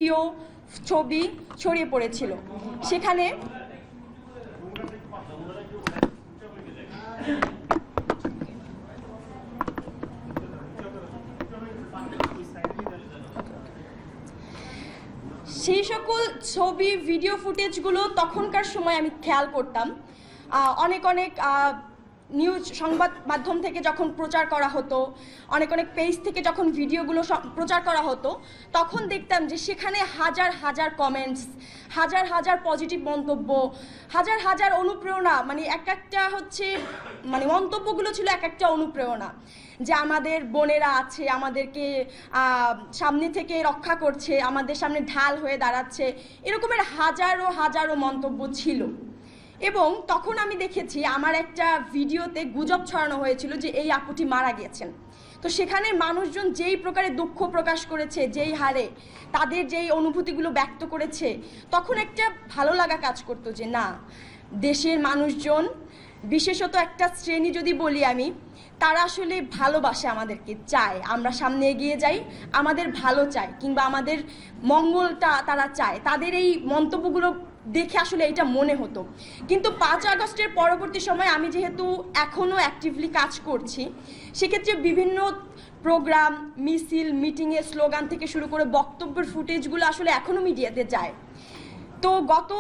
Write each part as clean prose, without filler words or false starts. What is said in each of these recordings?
Video ছবি ছড়িয়ে পড়েছিল। সেখানে সেই সকল ছবি ভিডিও ফুটেজগুলো তখনকার সময় আমি খেয়াল করতাম। অনেক নিউজ সংবাদ মাধ্যম থেকে যখন প্রচার করা হতো, অনেক পেজ থেকে যখন ভিডিওগুলো প্রচার করা হতো, তখন দেখতাম যে সেখানে হাজার হাজার কমেন্টস, হাজার হাজার পজিটিভ মন্তব্য, হাজার হাজার অনুপ্রেরণা। মানে একটা হচ্ছে মন্তব্যগুলো ছিল একটা অনুপ্রেরণা, যে আমাদের বোনেরা আছে, আমাদেরকে সামনে থেকে রক্ষা করছে, আমাদের সামনে ঢাল হয়ে দাঁড়াচ্ছে, এরকমের হাজারো হাজারো মন্তব্য ছিল। এবং তখন আমি দেখেছি আমার একটা ভিডিওতে গুজব ছড়ানো হয়েছিল যে এই আপুটি মারা গেছেন। তো সেখানে মানুষজন যেই প্রকারে দুঃখ প্রকাশ করেছে, যেই হারে তাদের যেই অনুভূতিগুলো ব্যক্ত করেছে, তখন একটা ভালো লাগা কাজ করতো যে না, দেশের মানুষজন, বিশেষত একটা শ্রেণী যদি বলি আমি, তারা আসলে ভালোবাসে, আমাদেরকে চায় আমরা সামনে এগিয়ে যাই, আমাদের ভালো চায়, কিংবা আমাদের মঙ্গলটা তারা চায়। তাদের এই মন্তব্যগুলো দেখে আসলে এটা মনে হতো। কিন্তু 5 আগস্টের পরবর্তী সময় আমি যেহেতু এখনও অ্যাক্টিভলি কাজ করছি, সেক্ষেত্রে বিভিন্ন প্রোগ্রাম, মিছিল, মিটিংয়ে স্লোগান থেকে শুরু করে বক্তব্যের ফুটেজগুলো আসলে এখনও মিডিয়াতে যায়। তো গত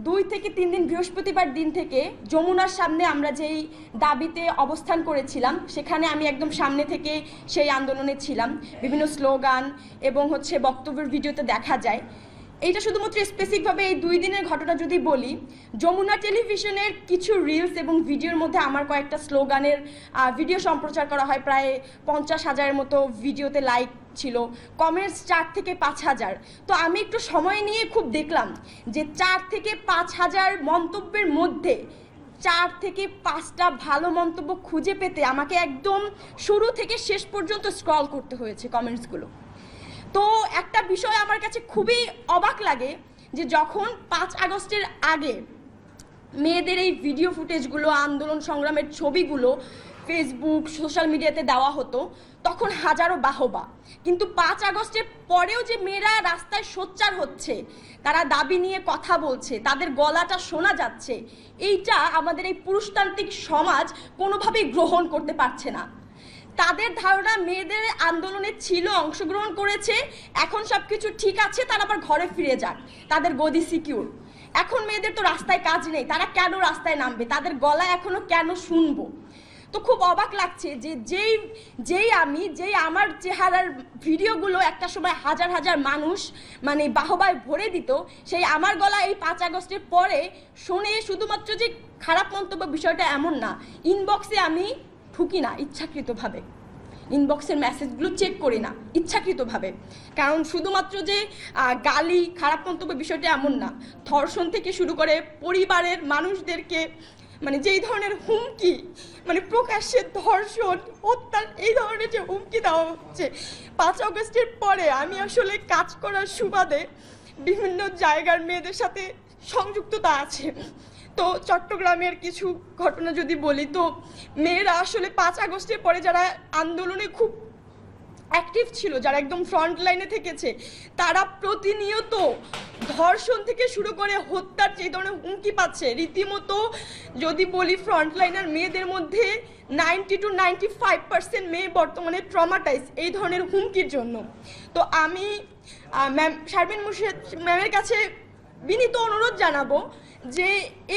2 থেকে 3 দিন, বৃহস্পতিবার দিন থেকে যমুনার সামনে আমরা যেই দাবিতে অবস্থান করেছিলাম, সেখানে আমি একদম সামনে থেকে সেই আন্দোলনে ছিলাম। বিভিন্ন স্লোগান এবং বক্তব্যের ভিডিওতে দেখা যায়। এইটা শুধুমাত্র স্পেসিফিকভাবে এই 2 দিনের ঘটনা যদি বলি, যমুনা টেলিভিশনের কিছু রিলস এবং ভিডিওর মধ্যে আমার কয়েকটা স্লোগানের ভিডিও সম্প্রচার করা হয়। প্রায় 50,000-এর মতো ভিডিওতে লাইক ছিল, কমেন্টস 4 থেকে 5,000। তো আমি একটু সময় নিয়ে খুব দেখলাম যে 4 থেকে 5,000 মন্তব্যের মধ্যে 4 থেকে 5টা ভালো মন্তব্য খুঁজে পেতে আমাকে একদম শুরু থেকে শেষ পর্যন্ত স্ক্রল করতে হয়েছে কমেন্টসগুলো। তো একটা বিষয় আমার কাছে খুবই অবাক লাগে যে যখন 5 আগস্টের আগে মেয়েদের এই ভিডিও ফুটেজগুলো, আন্দোলন সংগ্রামের ছবিগুলো ফেসবুক, সোশ্যাল মিডিয়াতে দেওয়া হতো, তখন হাজারো বাহবা। কিন্তু 5 আগস্টের পরেও যে মেয়েরা রাস্তায় সোচ্চার হচ্ছে, তারা দাবি নিয়ে কথা বলছে, তাদের গলাটা শোনা যাচ্ছে, এইটা আমাদের এই পুরুষতান্ত্রিক সমাজ কোনোভাবেই গ্রহণ করতে পারছে না। তাদের ধারণা মেয়েদের আন্দোলনে ছিল, অংশগ্রহণ করেছে, এখন সব কিছু ঠিক আছে, তারা আবার ঘরে ফিরে যাক, তাদের গদি সিকিউর। এখন মেয়েদের তো রাস্তায় কাজ নেই, তারা কেন রাস্তায় নামবে, তাদের গলা এখনো কেন শুনবো? তো খুব অবাক লাগছে যে যেই আমার চেহারার ভিডিওগুলো একটা সময় হাজার হাজার মানুষ বাহবায় ভরে দিত, সেই আমার গলা এই 5 আগস্টের পরে শুনে শুধুমাত্র যে খারাপ মন্তব্য, বিষয়টা এমন না। ইনবক্সে আমি ঢুকি না ইচ্ছাকৃতভাবে, ইনবক্সের মেসেজগুলো চেক করি না ইচ্ছাকৃতভাবে। কারণ শুধুমাত্র যে গালি, খারাপ মন্তব্য, বিষয়টা এমন না। ধর্ষণ থেকে শুরু করে পরিবারের মানুষদেরকে যেই ধরনের হুমকি, প্রকাশ্যে ধর্ষণ, হত্যা, এই ধরনের যে হুমকি দেওয়া হচ্ছে 5 আগস্টের পরে, আমি আসলে কাজ করার সুবাদে বিভিন্ন জায়গার মেয়েদের সাথে সংযুক্ততা আছে। তো চট্টগ্রামের কিছু ঘটনা যদি বলি, তো মেয়েরা আসলে 5 আগস্টের পরে যারা আন্দোলনে খুব অ্যাক্টিভ ছিল, যারা একদম ফ্রন্ট লাইনে থেকেছে, তারা প্রতিনিয়ত ধর্ষণ থেকে শুরু করে হত্যার যে ধরনের হুমকি পাচ্ছে, রীতিমতো যদি বলি ফ্রন্ট লাইনার মেয়েদের মধ্যে 90 to 95% মেয়ে বর্তমানে ট্রমাটাইজ এই ধরনের হুমকির জন্য। তো আমি ম্যাম শারমিন মুর্শেদ ম্যামের কাছে বিনীত অনুরোধ জানাবো যে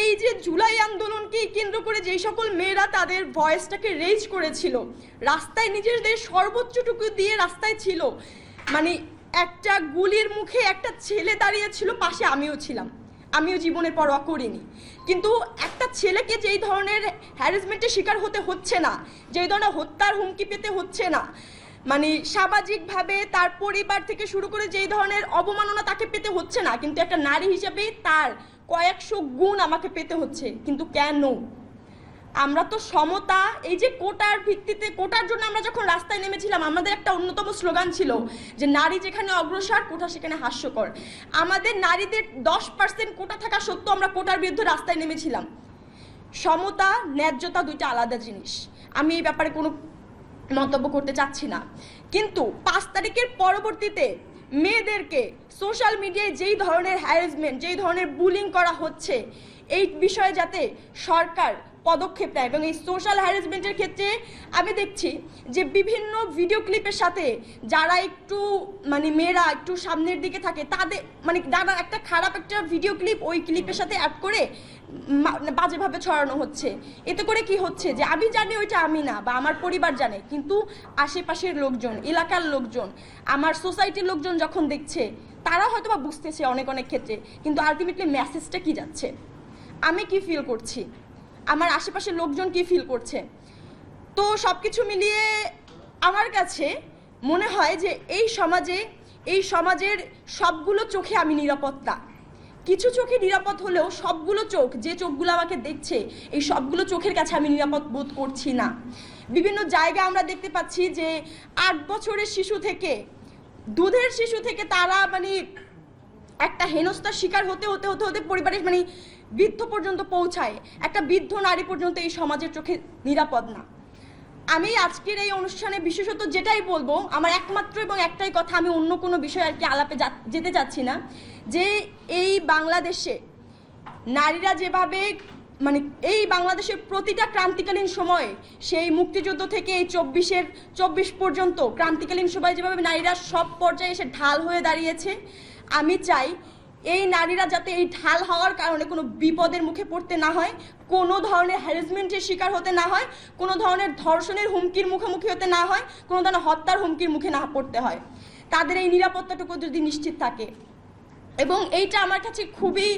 এই যে জুলাই আন্দোলনকে কেন্দ্র করে যেই সকল মেয়েরা তাদের ভয়েসটাকে রেজ করেছিল, রাস্তায় নিজেদের সর্বোচ্চটুকু দিয়ে রাস্তায় ছিল, একটা গুলির মুখে একটা ছেলে দাঁড়িয়েছিল, পাশে আমিও ছিলাম, আমিও জীবনের পরোয়া করিনি। কিন্তু একটা ছেলেকে যেই ধরনের হ্যারাসমেন্টের শিকার হতে হচ্ছে না, যেই ধরনের হত্যার হুমকি পেতে হচ্ছে না, সামাজিকভাবে তার পরিবার থেকে শুরু করে যেই ধরনের অবমাননা তাকে পেতে হচ্ছে না, কিন্তু একটা নারী হিসেবে তার কয়েকশো গুণ আমাকে পেতে হচ্ছে। কিন্তু কেন? আমরা তো সমতা, এই যে কোটার ভিত্তিতে, কোটার জন্য আমরা যখন রাস্তায় নেমেছিলাম, আমাদের একটা অন্যতম স্লোগান ছিল যে নারী যেখানে অগ্রসর, কোটা সেখানে হাস্যকর। আমাদের নারীদের 10% কোটা থাকা সত্ত্বেও আমরা কোটার বিরুদ্ধে রাস্তায় নেমেছিলাম। সমতা, ন্যায্যতা দুইটা আলাদা জিনিস। আমি এই ব্যাপারে কোনো মন্তব্য করতে চাচ্ছি না। কিন্তু 5 তারিখের পরবর্তীতে মেয়েদেরকে সোশ্যাল মিডিয়ায় যেই ধরনের হ্যারাসমেন্ট, যেই ধরনের বুলিং করা হচ্ছে, এই বিষয়ে যাতে সরকার পদক্ষেপ নেয়। এবং এই সোশ্যাল হ্যারাসমেন্টের ক্ষেত্রে আমি দেখছি যে বিভিন্ন ভিডিও ক্লিপের সাথে যারা একটু মেয়েরা একটু সামনের দিকে থাকে তাদের যারা একটা খারাপ একটা ভিডিও ক্লিপ ওই ক্লিপের সাথে অ্যাড করে বাজেভাবে ছড়ানো হচ্ছে। এতে করে কি হচ্ছে যে আমি জানি ওইটা আমি না, বা আমার পরিবার জানে, কিন্তু আশেপাশের লোকজন, এলাকার লোকজন, আমার সোসাইটির লোকজন যখন দেখছে তারা হয়তো বা বুঝতেছে অনেক ক্ষেত্রে, কিন্তু আলটিমেটলি মেসেজটা কি যাচ্ছে, আমি কি ফিল করছি, আমার আশেপাশের লোকজন কি ফিল করছে। তো সব কিছু মিলিয়ে আমার কাছে মনে হয় যে এই সমাজের সবগুলো চোখে আমি নিরাপদ না। কিছু চোখে নিরাপদ হলেও সবগুলো চোখ, যে চোখগুলো আমাকে দেখছে, এই সবগুলো চোখের কাছে আমি নিরাপদ বোধ করছি না। বিভিন্ন জায়গায় আমরা দেখতে পাচ্ছি যে 8 বছরের শিশু থেকে, দুধের শিশু থেকে তারা একটা হেনস্থার শিকার হতে হতে হতে হতে পরিবারের বৃদ্ধ পর্যন্ত পৌঁছায়। একটা বৃদ্ধ নারী পর্যন্ত এই সমাজের চোখে নিরাপদ না। আমি আজকের এই অনুষ্ঠানে বিশেষত যেটাই বলবো, আমার একমাত্র এবং একটাই কথা, আমি অন্য কোনো বিষয় আর কি আলাপে যেতে চাচ্ছি না, যে এই বাংলাদেশে নারীরা যেভাবে এই বাংলাদেশের প্রতিটা ক্রান্তিকালীন সময়ে, সেই মুক্তিযুদ্ধ থেকে এই 24 পর্যন্ত ক্রান্তিকালীন সময়ে যেভাবে নারীরা সব পর্যায়ে এসে ঢাল হয়ে দাঁড়িয়েছে, আমি চাই এই নারীরা যাতে এই ঢাল হওয়ার কারণে কোনো বিপদের মুখে পড়তে না হয়, কোনো ধরনের হ্যারাসমেন্টের শিকার হতে না হয়, কোনো ধরনের ধর্ষণের হুমকির মুখোমুখি হতে না হয়, কোনো ধরনের হত্যার হুমকির মুখে না পড়তে হয়। তাদের এই নিরাপত্তাটুকু যদি নিশ্চিত থাকে, এবং এইটা আমার কাছে খুবই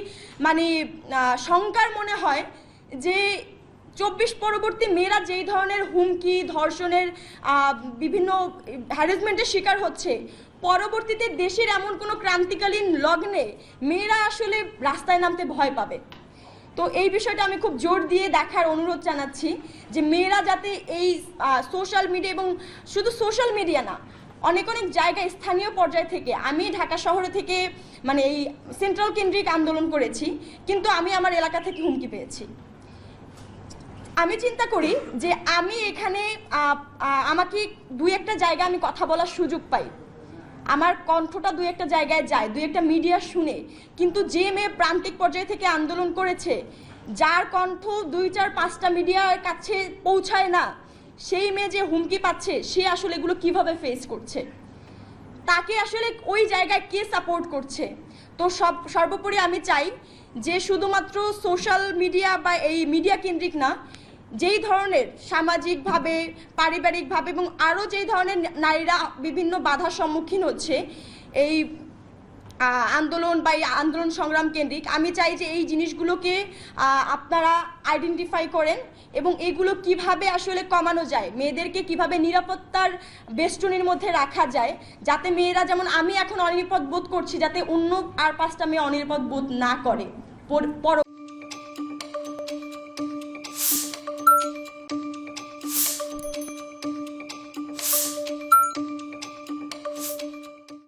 শঙ্কার মনে হয় যে 24 পরবর্তী মেয়েরা যেই ধরনের হুমকি, ধর্ষণের বিভিন্ন হ্যারাসমেন্টের শিকার হচ্ছে, পরবর্তীতে দেশের এমন কোনো ক্রান্তিকালীন লগ্নে মেয়েরা আসলে রাস্তায় নামতে ভয় পাবে। তো এই বিষয়টা আমি খুব জোর দিয়ে দেখার অনুরোধ জানাচ্ছি যে মেয়েরা যাতে এই সোশ্যাল মিডিয়া, এবং শুধু সোশ্যাল মিডিয়া না, অনেক জায়গায় স্থানীয় পর্যায় থেকে, আমি ঢাকা শহরে থেকে এই সেন্ট্রাল কেন্দ্রিক আন্দোলন করেছি, কিন্তু আমি আমার এলাকা থেকে হুমকি পেয়েছি। আমি চিন্তা করি যে আমি এখানে আমাকে 2-1টা জায়গায় আমি কথা বলার সুযোগ পাই, আমার কণ্ঠটা 2-1টা জায়গায় যায়, 2-1টা মিডিয়া শুনে, কিন্তু যে মেয়ে প্রান্তিক পর্যায় থেকে আন্দোলন করেছে, যার কণ্ঠ 2-4-5টা মিডিয়ার কাছে পৌঁছায় না, সেই মেয়ে যে হুমকি পাচ্ছে, সে আসলে এগুলো কিভাবে ফেস করছে, তাকে আসলে ওই জায়গায় কে সাপোর্ট করছে। তো সর্বোপরি আমি চাই যে শুধুমাত্র সোশ্যাল মিডিয়া বা এই মিডিয়া কেন্দ্রিক না, যেই ধরনের সামাজিকভাবে, পারিবারিকভাবে এবং আরও যেই ধরনের নারীরা বিভিন্ন বাধার সম্মুখীন হচ্ছে এই আন্দোলন বা এই আন্দোলন সংগ্রাম কেন্দ্রিক, আমি চাই যে এই জিনিসগুলোকে আপনারা আইডেন্টিফাই করেন এবং এগুলো কিভাবে আসলে কমানো যায়, মেয়েদেরকে কিভাবে নিরাপত্তার বেষ্টনীর মধ্যে রাখা যায়, যাতে মেয়েরা, যেমন আমি এখন অনিরাপদ বোধ করছি, যাতে অন্য আর 5টা মেয়ে অনিরাপদ বোধ না করে।